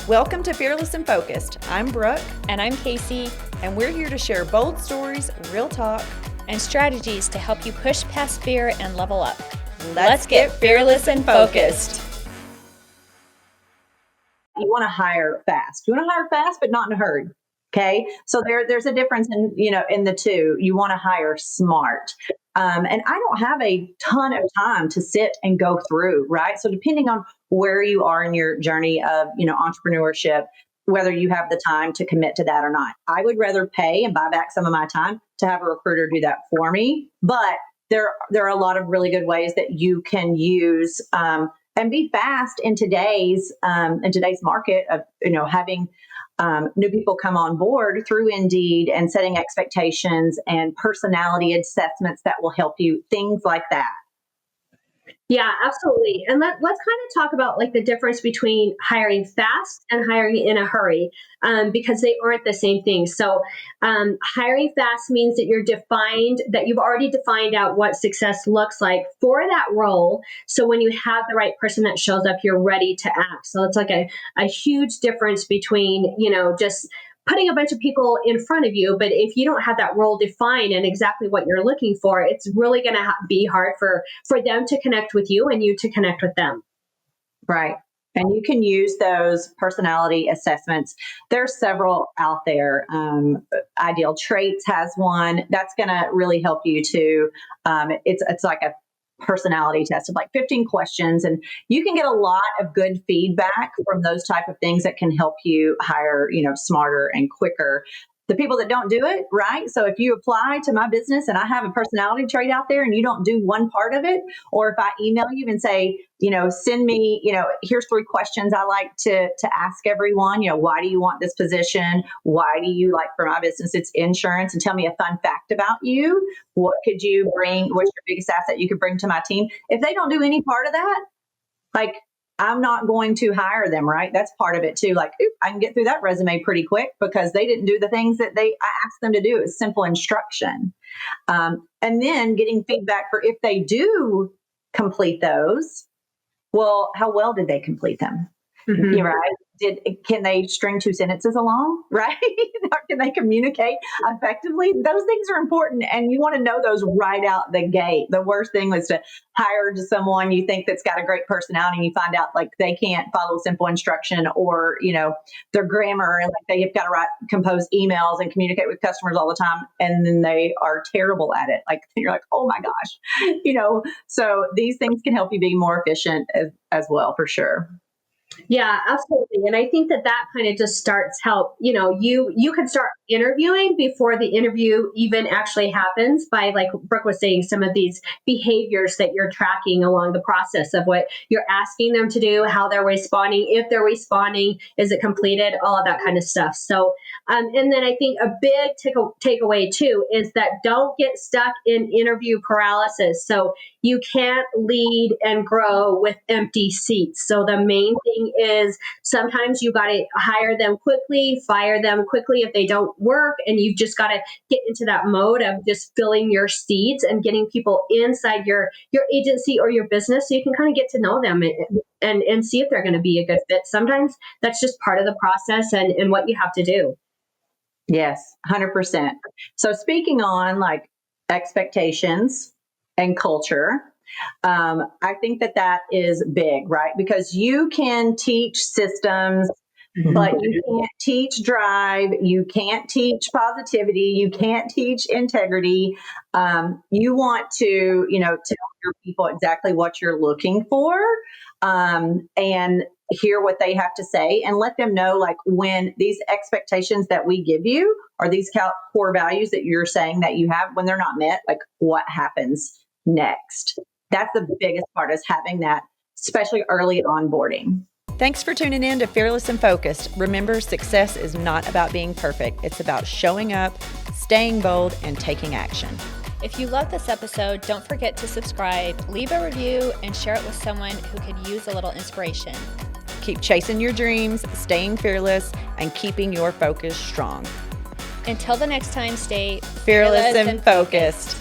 Welcome to Fearless and Focused. I'm Brooke. And I'm Casey. And we're here to share bold stories, real talk, and strategies to help you push past fear and level up. Let's get fearless and focused. You want to hire fast. You want to hire fast, but not in a hurry. Okay. So there's a difference in the two. You want to hire smart. And I don't have a ton of time to sit and go through, right? So depending on where you are in your journey of, entrepreneurship, whether you have the time to commit to that or not, I would rather pay and buy back some of my time to have a recruiter do that for me. But there are a lot of really good ways that you can use and be fast in today's market of having new people come on board through Indeed and setting expectations and personality assessments that will help you, things like that. Yeah, absolutely. And let's kind of talk about like the difference between hiring fast and hiring in a hurry, because they aren't the same thing. So hiring fast means that you've already defined out what success looks like for that role. So when you have the right person that shows up, you're ready to act. So it's like a huge difference between, just putting a bunch of people in front of you. But if you don't have that role defined and exactly what you're looking for, it's really going to be hard for them to connect with you and you to connect with them. Right. And you can use those personality assessments. There's several out there. Ideal Traits has one that's going to really help you to. It's like a personality test of like 15 questions, and you can get a lot of good feedback from those type of things that can help you hire, smarter and quicker. The people that don't do it, right? So if you apply to my business and I have a personality trait out there and you don't do one part of it, or if I email you and say, send me, here's 3 questions I like to ask everyone, why do you want this position? Why do you like, for my business, it's insurance, and tell me a fun fact about you. What could you bring? What's your biggest asset you could bring to my team? If they don't do any part of that, like, I'm not going to hire them, right? That's part of it too. Like, I can get through that resume pretty quick because they didn't do the things that I asked them to do. It's simple instruction. And then getting feedback for if they do complete those, well, how well did they complete them? Mm-hmm. You're right. Can they string 2 sentences along, right? Or can they communicate effectively? Those things are important, and you want to know those right out the gate. The worst thing was to hire someone you think that's got a great personality, and you find out like they can't follow simple instruction, or their grammar, and like they have got to compose emails and communicate with customers all the time, and then they are terrible at it. Like you're like, oh my gosh, So these things can help you be more efficient as well, for sure. Yeah, absolutely. And I think that kind of just starts help. You can start interviewing before the interview even actually happens by, like Brooke was saying, some of these behaviors that you're tracking along the process of what you're asking them to do, how they're responding, if they're responding, is it completed, all of that kind of stuff. So, and then I think a big takeaway too is that don't get stuck in interview paralysis. So you can't lead and grow with empty seats. So the main thing is sometimes you got to hire them quickly, fire them quickly if they don't work, and you've just got to get into that mode of just filling your seats and getting people inside your agency or your business so you can kind of get to know them and see if they're going to be a good fit. Sometimes that's just part of the process and what you have to do. Yes, 100%. So speaking on like expectations and culture, I think that is big, right? Because you can teach systems, but you can't teach drive. You can't teach positivity. You can't teach integrity. You want to, tell your people exactly what you're looking for, and hear what they have to say, and let them know, like, when these expectations that we give you or these core values that you're saying that you have, when they're not met, like what happens next. That's the biggest part, is having that, especially early onboarding. Thanks for tuning in to Fearless and Focused. Remember, success is not about being perfect. It's about showing up, staying bold, and taking action. If you love this episode, don't forget to subscribe, leave a review, and share it with someone who could use a little inspiration. Keep chasing your dreams, staying fearless, and keeping your focus strong. Until the next time, stay fearless and focused.